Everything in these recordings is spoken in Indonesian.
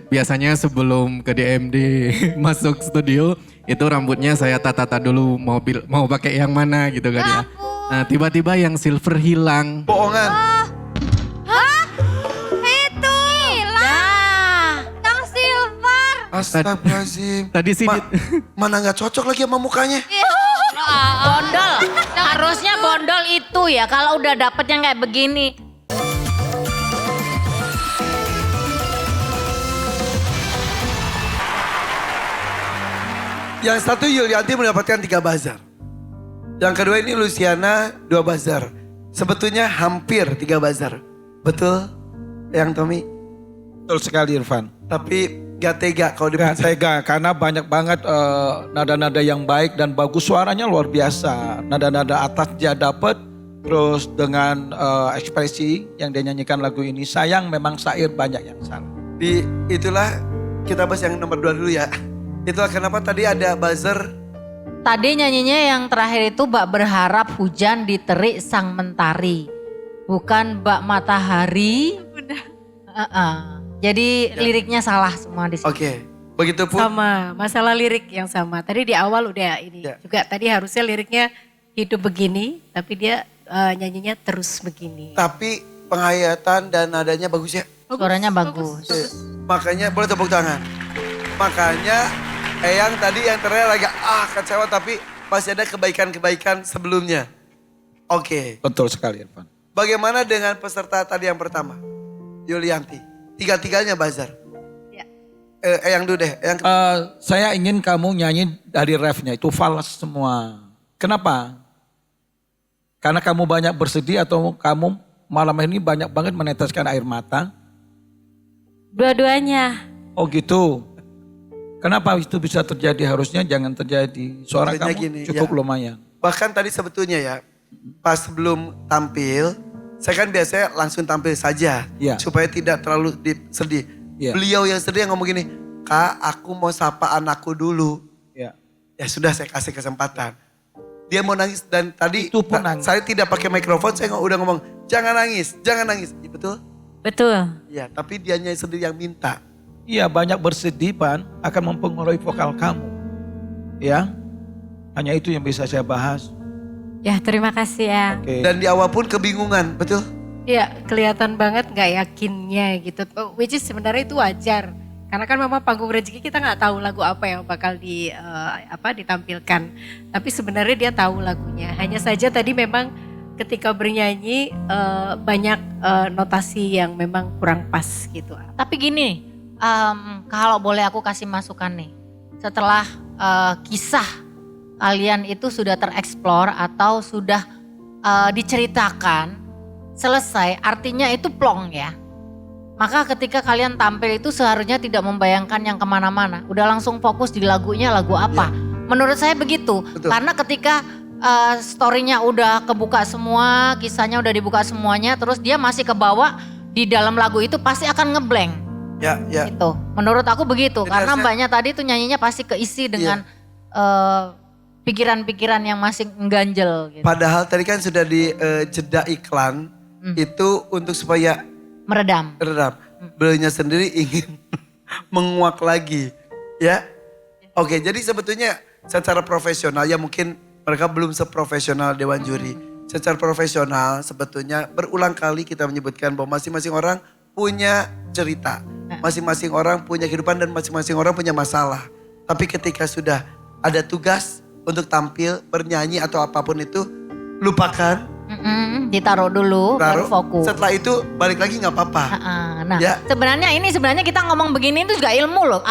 biasanya sebelum ke DMD masuk studio itu rambutnya saya tata-tata dulu mau pakai yang mana gitu kan ya. Nah tiba-tiba yang silver hilang. Bohongan. Itu. Hilang. Yang silver. Astagfirullahaladzim. Tadi sih Mana nggak cocok lagi sama mukanya. Bondol. Harusnya bondol itu ya kalau udah dapet yang kayak begini. Yang satu Yulianti mendapatkan 3 buzzer. Yang kedua ini Luciana 2 buzzer. Sebetulnya hampir 3 buzzer. Betul yang Tommy? Betul sekali Irfan. Tapi gak tega kalau Gak dipercaya. tega karena banyak banget nada-nada yang baik dan bagus, suaranya luar biasa. Nada-nada atas dia dapat, terus dengan ekspresi yang dia nyanyikan lagu ini. Sayang memang syair banyak yang salah. Itulah kita bahas yang nomor 2 dulu ya. Itulah kenapa tadi ada buzzer. Tadi nyanyinya yang terakhir itu Mbak berharap hujan diterik sang mentari. Bukan Mbak matahari. Jadi liriknya salah semua di sini. Oke, begitupun. Sama, masalah lirik yang sama. Tadi di awal udah ini juga tadi harusnya liriknya hidup begini, tapi dia nyanyinya terus begini. Tapi penghayatan dan nadanya bagus ya. Suaranya bagus. Makanya boleh tepuk tangan. Makanya Eyang tadi yang terakhir agak kecewa tapi masih ada kebaikan-kebaikan sebelumnya. Oke. Betul sekali Irfan. Bagaimana dengan peserta tadi yang pertama? Yulianti. 3-3-nya buzzer. Ya. Eyang dulu deh. Eyang. Saya ingin kamu nyanyi dari refnya itu falas semua. Kenapa? Karena kamu banyak bersedih atau kamu malam ini banyak banget meneteskan air mata? Dua-duanya. Oh gitu. Kenapa itu bisa terjadi? Harusnya jangan terjadi. Suara Maksudnya kamu gini, cukup ya. lumayan. Bahkan tadi sebetulnya ya, pas sebelum tampil, saya kan biasanya langsung tampil saja. Ya. Supaya tidak terlalu sedih. Ya. Beliau yang sedih yang ngomong gini, Kak aku mau sapa anakku dulu. Ya. Ya sudah saya kasih kesempatan. Dia mau nangis dan tadi Itu pun nangis. saya tidak pakai mikrofon, saya udah ngomong jangan nangis, jangan nangis. Ya, betul? Betul. Ya, tapi dianya sendiri yang minta. Iya banyak bersedih Pan akan mempengaruhi vokal kamu. Ya. Hanya itu yang bisa saya bahas. Ya terima kasih ya. Oke. Dan di awal pun kebingungan, betul? Ya kelihatan banget gak yakinnya gitu. Which is sebenarnya itu wajar. Karena kan memang panggung rezeki kita gak tahu lagu apa yang bakal ditampilkan. Tapi sebenarnya dia tahu lagunya. Hanya saja tadi memang ketika bernyanyi banyak notasi yang memang kurang pas gitu. Tapi gini, kalau boleh aku kasih masukan nih. Setelah kisah kalian itu sudah tereksplor atau sudah diceritakan, selesai, artinya itu plong ya. Maka ketika kalian tampil itu seharusnya tidak membayangkan yang kemana-mana. Udah langsung fokus di lagunya, lagu apa. Menurut saya begitu. Betul. Karena ketika story-nya udah kebuka semua, kisahnya udah dibuka semuanya, terus dia masih kebawa di dalam lagu itu pasti akan ngeblank. Ya, ya. Gitu. Menurut aku begitu. Jadi Karena harusnya- mbaknya tadi tuh nyanyinya pasti keisi dengan pikiran-pikiran yang masih mengganjel gitu. Padahal tadi kan sudah di jeda iklan, itu untuk supaya Meredam. redam. Beliaunya sendiri ingin menguak lagi. Ya. Oke, jadi sebetulnya secara profesional ya mungkin mereka belum seprofesional Dewan Juri. Secara profesional sebetulnya berulang kali kita menyebutkan bahwa masing-masing orang punya cerita. Masing-masing orang punya kehidupan dan masing-masing orang punya masalah. Tapi ketika sudah ada tugas untuk tampil, bernyanyi atau apapun itu, lupakan. Ditaruh dulu, baru Taruh. fokus. Setelah itu balik lagi nggak apa-apa. Nah, Ya. sebenarnya kita ngomong begini itu juga ilmu loh.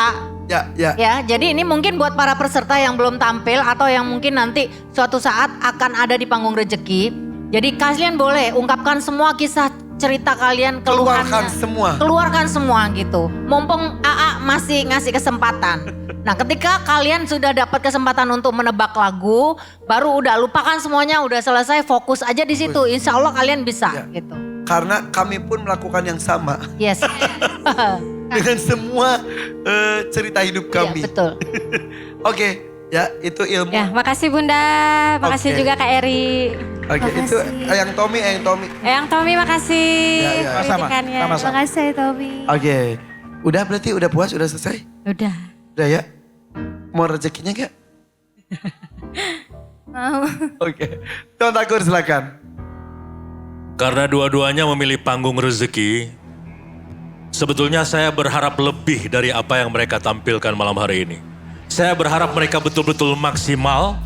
Ya, ya. Ya, jadi ini mungkin buat para peserta yang belum tampil atau yang mungkin nanti suatu saat akan ada di panggung rezeki. Jadi kalian boleh ungkapkan semua kisah cerita kalian, keluhannya. Keluarkan semua. Keluarkan semua gitu. Mumpung AA masih ngasih kesempatan. Nah, ketika kalian sudah dapat kesempatan untuk menebak lagu, baru udah lupakan semuanya, udah selesai, fokus aja di situ. Insya Allah kalian bisa Ya. gitu. Karena kami pun melakukan yang sama Yes. dengan semua cerita hidup Iya, kami. betul. Oke, ya itu ilmu. Ya makasih Bunda, makasih Oke. juga Kak Eri. Oke, itu yang Tommy, Eyang Tommy makasih. Ya, ya. Sama-sama, kritikannya. sama-sama. Makasih Tommy. Oke, Udah berarti udah puas, udah selesai? Udah. Udah ya? Mau rezekinya gak? Mau. Oke. Tuan Takur silakan. Karena dua-duanya memilih panggung rezeki, sebetulnya saya berharap lebih dari apa yang mereka tampilkan malam hari ini. Saya berharap mereka betul-betul maksimal,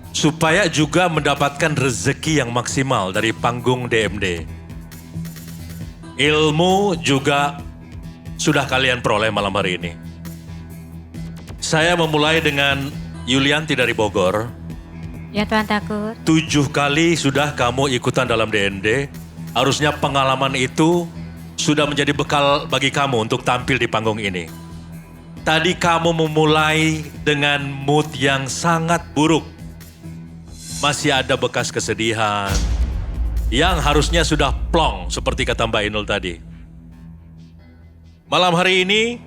supaya juga mendapatkan rezeki yang maksimal dari panggung DMD. Ilmu juga sudah kalian peroleh malam hari ini. Saya memulai dengan Yulianti dari Bogor. Ya Tuan Takur. 7 kali sudah kamu ikutan dalam DND. Harusnya pengalaman itu sudah menjadi bekal bagi kamu untuk tampil di panggung ini. Tadi kamu memulai dengan mood yang sangat buruk. Masih ada bekas kesedihan yang harusnya sudah plong seperti kata Mbak Inul tadi. Malam hari ini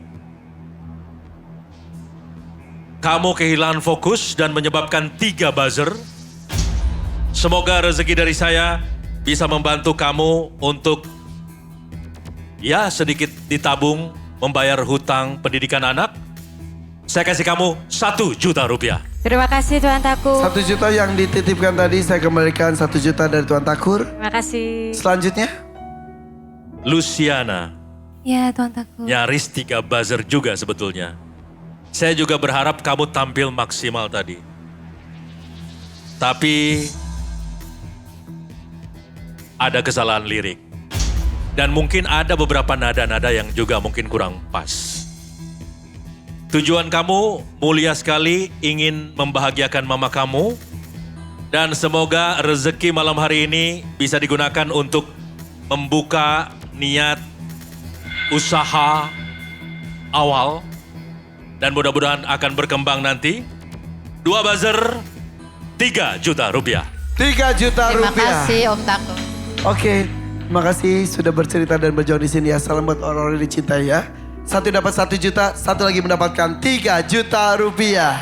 kamu kehilangan fokus dan menyebabkan 3 buzzer. Semoga rezeki dari saya bisa membantu kamu untuk ya sedikit ditabung membayar hutang pendidikan anak. Saya kasih kamu 1 juta rupiah. Terima kasih Tuan Takur. 1 juta yang dititipkan tadi saya kembalikan 1 juta dari Tuan Takur. Terima kasih. Selanjutnya. Luciana, Ya Tuan Takur. nyaris 3 buzzer juga sebetulnya. Saya juga berharap kamu tampil maksimal tadi. Tapi ada kesalahan lirik. Dan mungkin ada beberapa nada-nada yang juga mungkin kurang pas. Tujuan kamu mulia sekali, ingin membahagiakan mama kamu. Dan semoga rezeki malam hari ini bisa digunakan untuk membuka niat usaha awal. Dan mudah-mudahan akan berkembang nanti. 2 buzzer, 3 juta rupiah. 3 juta Terima rupiah. kasih Om Takur. Oke, terima kasih sudah bercerita dan berjuang di sini ya. Salam buat orang-orang yang dicintai ya. 1 dapat 1 juta, 1 lagi mendapatkan 3 juta rupiah.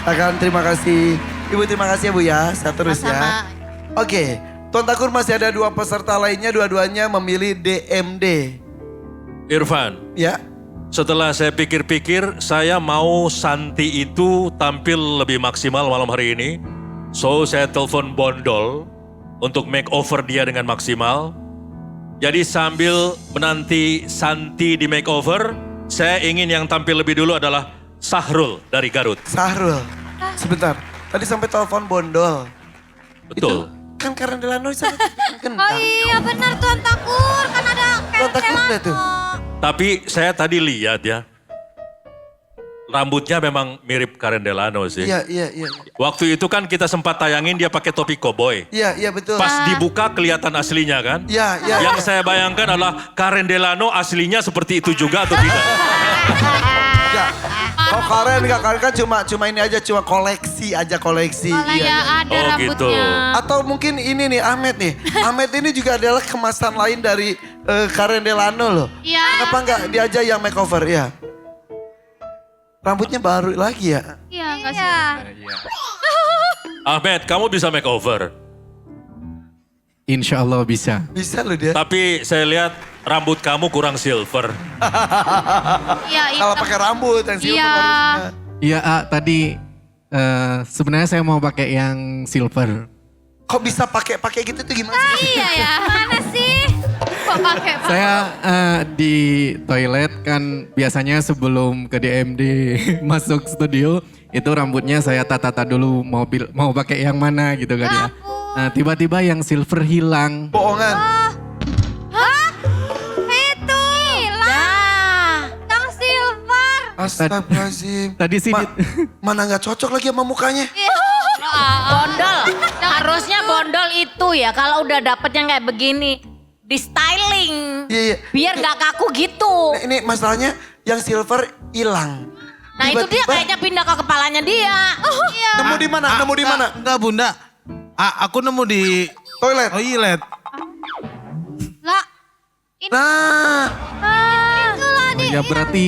Silakan, terima kasih. Ibu terima kasih ya Bu ya, sehat terus ya. Sama-sama. Oke, Tuan Takur masih ada 2 peserta lainnya, dua-duanya memilih DMD. Irfan, Ya, setelah saya pikir-pikir, saya mau Santi itu tampil lebih maksimal malam hari ini. So, saya telepon Bondol untuk makeover dia dengan maksimal. Jadi sambil menanti Santi di makeover, saya ingin yang tampil lebih dulu adalah Sahrul dari Garut. Sahrul. Sebentar, tadi sampai telepon Bondol. Betul. Kan karena Delano sana kan. Oh iya benar Tuan Takur. Kan ada Tuan Takur udah tuh. Tapi saya tadi lihat ya, rambutnya memang mirip Karen Delano sih. Iya. Waktu itu kan kita sempat tayangin dia pakai topi koboi. Iya betul. Pas dibuka kelihatan aslinya kan? Iya. Yang saya bayangkan adalah Karen Delano aslinya seperti itu juga atau tidak? Ya. Oh Karen kan cuma ini aja, cuma koleksi aja koleksi. Malah Iya. ya ada Oh, rambutnya. gitu. Atau mungkin ini nih Ahmed nih. Ahmed ini juga adalah kemasan lain dari Karen Delano loh. Iya. Kenapa enggak dia aja yang makeover ya? Rambutnya baru lagi ya? Iya enggak sih? Ahmed, kamu bisa makeover. Insya Allah bisa. Bisa loh dia. Tapi saya lihat rambut kamu kurang silver. Iya Kalau pakai rambut yang silver Iya. harusnya. Iya tadi sebenarnya saya mau pakai yang silver. Kok bisa pakai gitu tuh gimana sih? Iya ya. Mana sih? Kok pakai Saya di toilet kan biasanya sebelum ke DMD masuk studio itu rambutnya saya tata dulu mau pakai yang mana gitu kan ya. Nah, tiba-tiba yang silver hilang. Bohongan. Itu. Hilang. Yang silver. Astagfirullahaladzim. Tadi sih Mana nggak cocok lagi sama mukanya. Bondol. Harusnya bondol itu ya kalau udah dapet yang kayak begini. Di styling. Iya. Biar gak kaku gitu. Nah, ini masalahnya yang silver hilang. Nah itu dia Tiba-tiba kayaknya pindah ke kepalanya dia. Iya. Nemu di mana? Nemu di mana? Enggak bunda, aku nemu di Toilet. toilet. Lah. Nah, Itulah di. ya berarti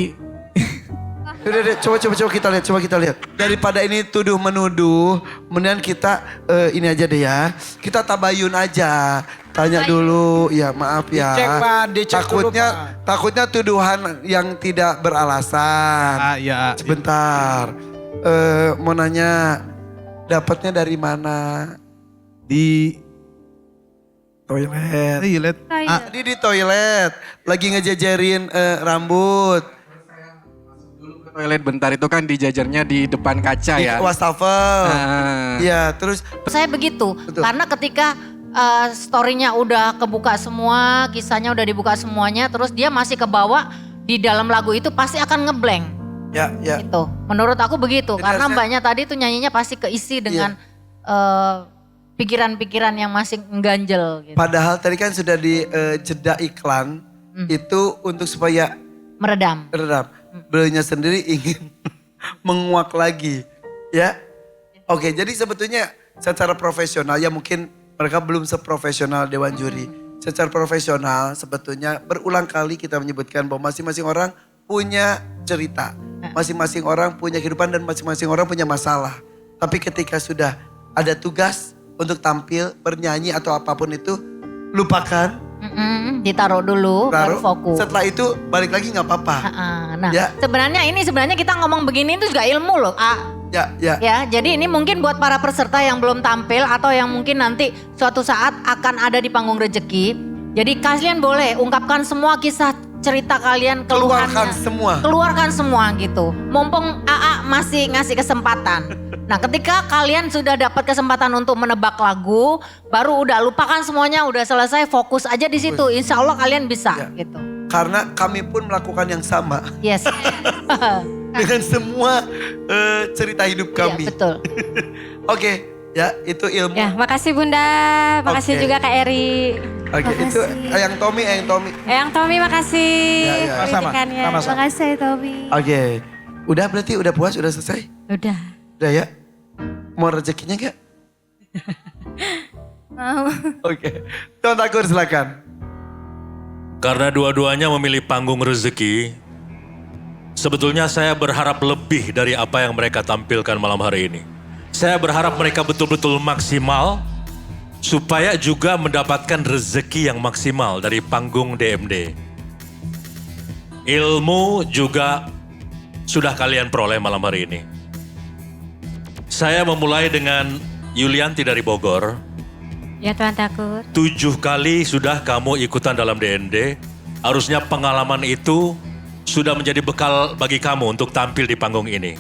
Udah, coba kita lihat. Daripada ini tuduh menuduh, mendingan kita ini aja deh ya. Kita tabayun aja. Tanya dulu, ya maaf ya. Dicek, Pak, dicek dulu, Takutnya tuduhan yang tidak beralasan. Ya. Sebentar, mau nanya, dapatnya dari mana? Di Toilet. toilet. Tadi di toilet, lagi ngejejerin rambut. Toilet bentar itu kan dijajarnya di depan kaca Di ya. wastafel. Ah. Iya, terus Saya begitu, Betul. karena ketika story-nya udah kebuka semua, kisahnya udah dibuka semuanya, terus dia masih kebawa di dalam lagu itu pasti akan ngeblank. ya. Gitu. Menurut aku begitu, Jadi karena harusnya- mbaknya tadi tuh nyanyinya pasti keisi dengan pikiran-pikiran yang masih ngganjel. Gitu. Padahal tadi kan sudah di jeda iklan itu untuk supaya Meredam. redam. Beliaunya sendiri ingin menguak lagi, ya. Oke, jadi sebetulnya secara profesional ya mungkin mereka belum seprofesional Dewan Juri. Secara profesional sebetulnya berulang kali kita menyebutkan bahwa masing-masing orang punya cerita. Masing-masing orang punya kehidupan dan masing-masing orang punya masalah. Tapi ketika sudah ada tugas untuk tampil, bernyanyi atau apapun itu, lupakan, Ditaruh dulu, baru taruh. fokus. Setelah itu balik lagi nggak apa-apa. Nah, Ya. sebenarnya kita ngomong begini itu juga ilmu loh. Ya. Ya, jadi ini mungkin buat para peserta yang belum tampil atau yang mungkin nanti suatu saat akan ada di panggung rezeki. Jadi kalian boleh ungkapkan semua kisah cerita kalian, keluhannya. Keluarkan semua. Keluarkan semua gitu. Mumpung AA masih ngasih kesempatan. Nah, ketika kalian sudah dapat kesempatan untuk menebak lagu, baru udah lupakan semuanya, udah selesai, fokus aja di situ. Insya Allah kalian bisa Ya. gitu. Karena kami pun melakukan yang sama Yes. dengan semua cerita hidup Iya, kami. betul. Oke, ya itu ilmu. Ya, makasih Bunda. Makasih Oke. juga Kak Eri. Oke, itu yang Tommy. Eyang Tommy makasih. Ya, ya. Sama-sama, kritikannya. sama-sama. Makasih Tommy. Oke, udah berarti udah puas, udah selesai? Udah. Udah ya? Mau rezekinya gak? Mau. Oke, Tuan Takur silakan. Karena dua-duanya memilih panggung rezeki, sebetulnya saya berharap lebih dari apa yang mereka tampilkan malam hari ini. Saya berharap mereka betul-betul maksimal, supaya juga mendapatkan rezeki yang maksimal dari panggung DMD. Ilmu juga sudah kalian peroleh malam hari ini. Saya memulai dengan Yulianti dari Bogor. Ya Tuan Takur. 7 kali sudah kamu ikutan dalam DND. Harusnya pengalaman itu sudah menjadi bekal bagi kamu untuk tampil di panggung ini.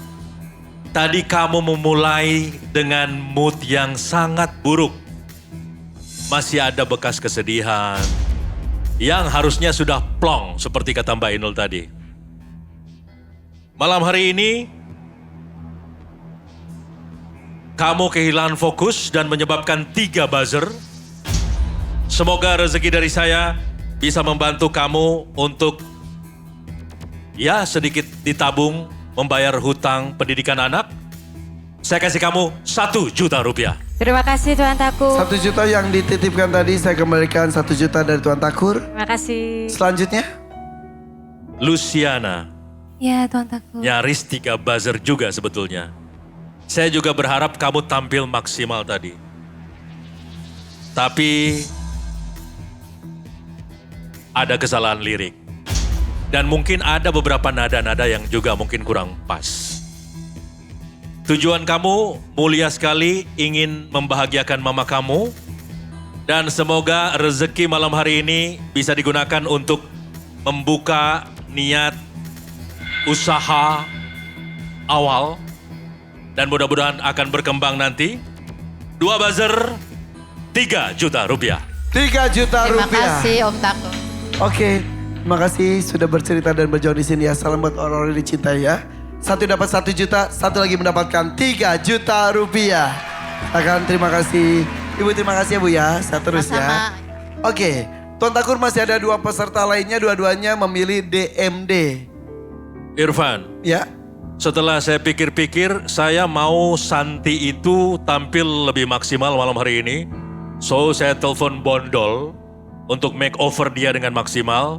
Tadi kamu memulai dengan mood yang sangat buruk. Masih ada bekas kesedihan yang harusnya sudah plong seperti kata Mbak Inul tadi. Malam hari ini kamu kehilangan fokus dan menyebabkan 3 buzzer. Semoga rezeki dari saya bisa membantu kamu untuk ya sedikit ditabung membayar hutang pendidikan anak. Saya kasih kamu 1 juta rupiah. Terima kasih Tuan Takur. 1 juta yang dititipkan tadi saya kembalikan 1 juta dari Tuan Takur. Terima kasih. Selanjutnya, Luciana, Ya Tuan Takur. nyaris 3 buzzer juga sebetulnya. Saya juga berharap kamu tampil maksimal tadi. Tapi ada kesalahan lirik. Dan mungkin ada beberapa nada-nada yang juga mungkin kurang pas. Tujuan kamu mulia sekali, ingin membahagiakan mama kamu. Dan semoga rezeki malam hari ini bisa digunakan untuk membuka niat usaha awal. Dan mudah-mudahan akan berkembang nanti. 2 buzzer, 3 juta rupiah. 3 juta Terima rupiah. kasih Om Takur. Oke, terima kasih sudah bercerita dan berjuang di sini ya. Salam buat orang-orang yang dicintai ya. 1 dapat 1 juta, 1 lagi mendapatkan 3 juta rupiah. Terima kasih. Ibu terima kasih ya Bu ya, sehat terus ya. Sama-sama. Oke, Tuan Takur masih ada 2 peserta lainnya, dua-duanya memilih DMD. Irfan, Ya, setelah saya pikir-pikir, saya mau Santi itu tampil lebih maksimal malam hari ini. So, saya telepon Bondol untuk make over dia dengan maksimal.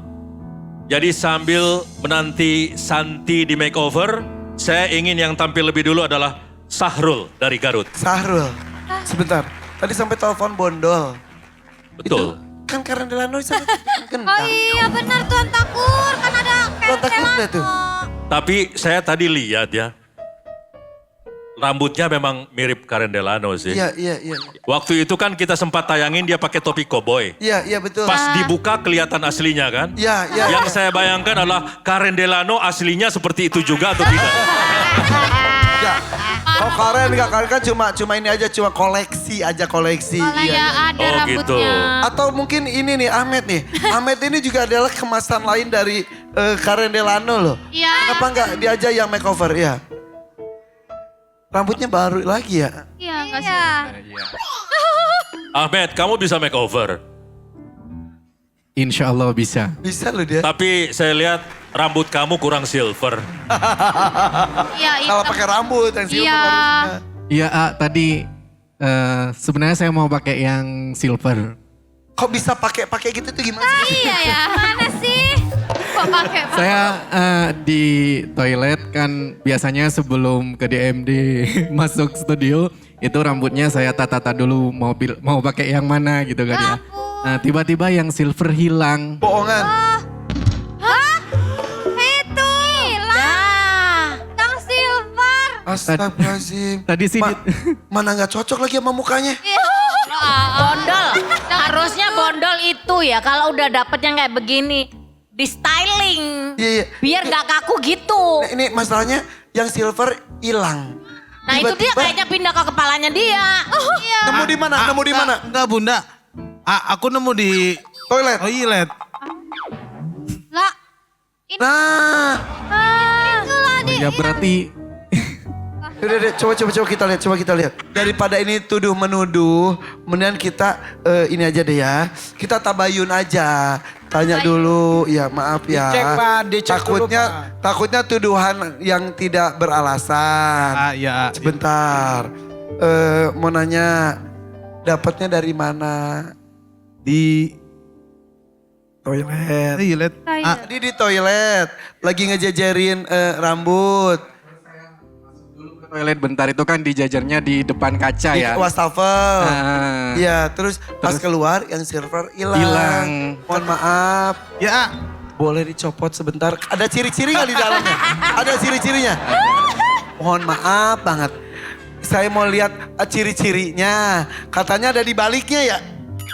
Jadi sambil menanti Santi di makeover, saya ingin yang tampil lebih dulu adalah Sahrul dari Garut. Sahrul. Sebentar. Tadi sampai telepon bondol. Betul. Itu kan Karen Delano sangat Oh gendang. iya benar Tuan Takur, kan ada Tuan Takur udah tuh. Tapi saya tadi lihat ya, rambutnya memang mirip Karen Delano sih. Iya. Waktu itu kan kita sempat tayangin dia pakai topi koboi. Iya betul. Pas dibuka kelihatan aslinya kan? Iya. Yang saya bayangkan adalah Karen Delano aslinya seperti itu juga atau tidak? Enggak. Oh Karen enggak, Karen kan cuma ini aja, cuma koleksi aja koleksi. Malah Iya. ya ada Oh, rambutnya. gitu. Atau mungkin ini nih Ahmed nih. Ahmed ini juga adalah kemasan lain dari Karen Delano loh. Iya. Kenapa enggak dia aja yang makeover ya? Rambutnya baru lagi ya? Iya enggak sih? Ahmed, kamu bisa makeover. Insya Allah bisa. Bisa loh dia. Tapi saya lihat rambut kamu kurang silver. Iya, Kalau pakai rambut yang silver Iya. harusnya. Iya tadi sebenarnya saya mau pakai yang silver. Kok bisa pakai gitu tuh gimana sih? Iya ya. Mana sih? Kok pakai Saya di toilet kan biasanya sebelum ke DMD masuk studio itu rambutnya saya tata dulu mau pakai yang mana gitu kan ya. Nah tiba-tiba yang silver hilang. Bohongan. Hah? Itu. Hilang. Yang silver. Astagfirullahaladzim. Tadi sih Mana nggak cocok lagi sama mukanya? Bondol, harusnya bondol itu ya kalau udah dapetnya kayak begini, di styling. Iya. Biar gak kaku gitu. Nah, ini masalahnya yang silver hilang. Nah itu dia Tiba-tiba kayaknya pindah ke kepalanya dia. Iya. Nemu di mana? Nemu di mana? Enggak bunda. Aku nemu di Toilet. toilet. Lah. Nah, Itulah di. ya berarti udah, coba kita lihat. Daripada ini tuduh menuduh, mendingan kita ini aja deh ya. Kita tabayun aja. Tanya dulu, ya maaf ya. Dicek, Pak, dicek dulu, Takutnya tuduhan yang tidak beralasan. Ya. Sebentar. Mau nanya, dapatnya dari mana? Di Toilet. toilet. Tadi di toilet, lagi ngejajarin rambut. toilet bentar itu kan dijajarnya di depan kaca Di ya. wastafel. Ah. Iya, terus pas keluar yang silver hilang. Hilang. Mohon maaf. Ya. Boleh dicopot sebentar. Ada ciri-ciri nggak di dalamnya? Ada ciri-cirinya? Mohon maaf banget. Saya mau lihat ciri-cirinya. Katanya ada di baliknya ya?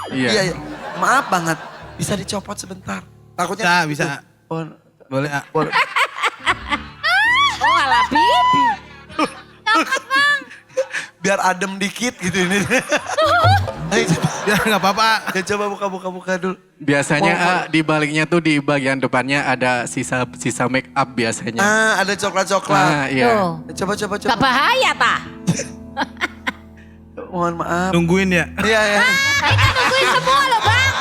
Iya. Iya. Maaf banget. Bisa dicopot sebentar. Takutnya. Bisa. Mohon- Boleh. boleh. Oh alah bibi. Biar adem dikit gitu ini. Ayo coba. Ya nggak apa-apa. Ya, coba buka dulu. Biasanya di baliknya tuh di bagian depannya ada sisa make up biasanya. Ada coklat-coklat. Ah, iya. Tuh. Coba. Gak bahaya ta? Mohon maaf. Nungguin ya. Iya. Nungguin semua loh bang.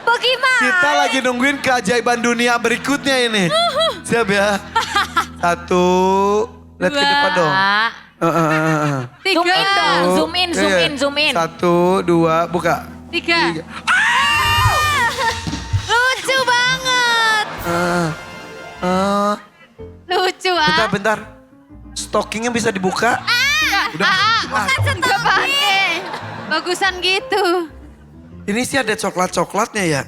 Bagaimana? Kita lagi nungguin keajaiban dunia berikutnya ini. Siap ya? 1. Lihat ke depan dong. Zoom in dong, zoom in. 1, 2, buka. 3. Lucu banget. Lucu Bentar. Stockingnya bisa dibuka? Bukan pakai. Bagusan gitu. Ini sih ada coklat-coklatnya ya.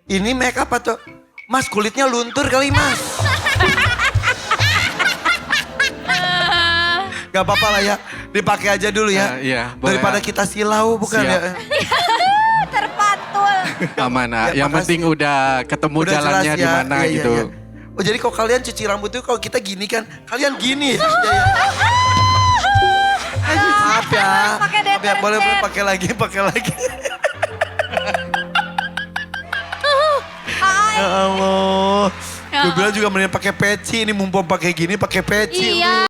Ini make up atau? Mas kulitnya luntur kali mas. Gak apa-apa lah ya. Dipakai aja dulu ya. Iya, boleh. Daripada kita silau bukan Siap. ya. Terpantul. Aman. Ya, Yang penting udah ketemu Udah jalannya jelas di ya. mana Iya, gitu. iya. Oh jadi kalau kalian cuci rambut tuh kalau kita gini kan, kalian gini. Ya, ya. Maaf ya. Pakai Maaf ya, boleh deterjen. pakai lagi. Ya Allah. Gue bilang juga mending pakai peci, ini mumpung pakai gini pakai peci. Iya.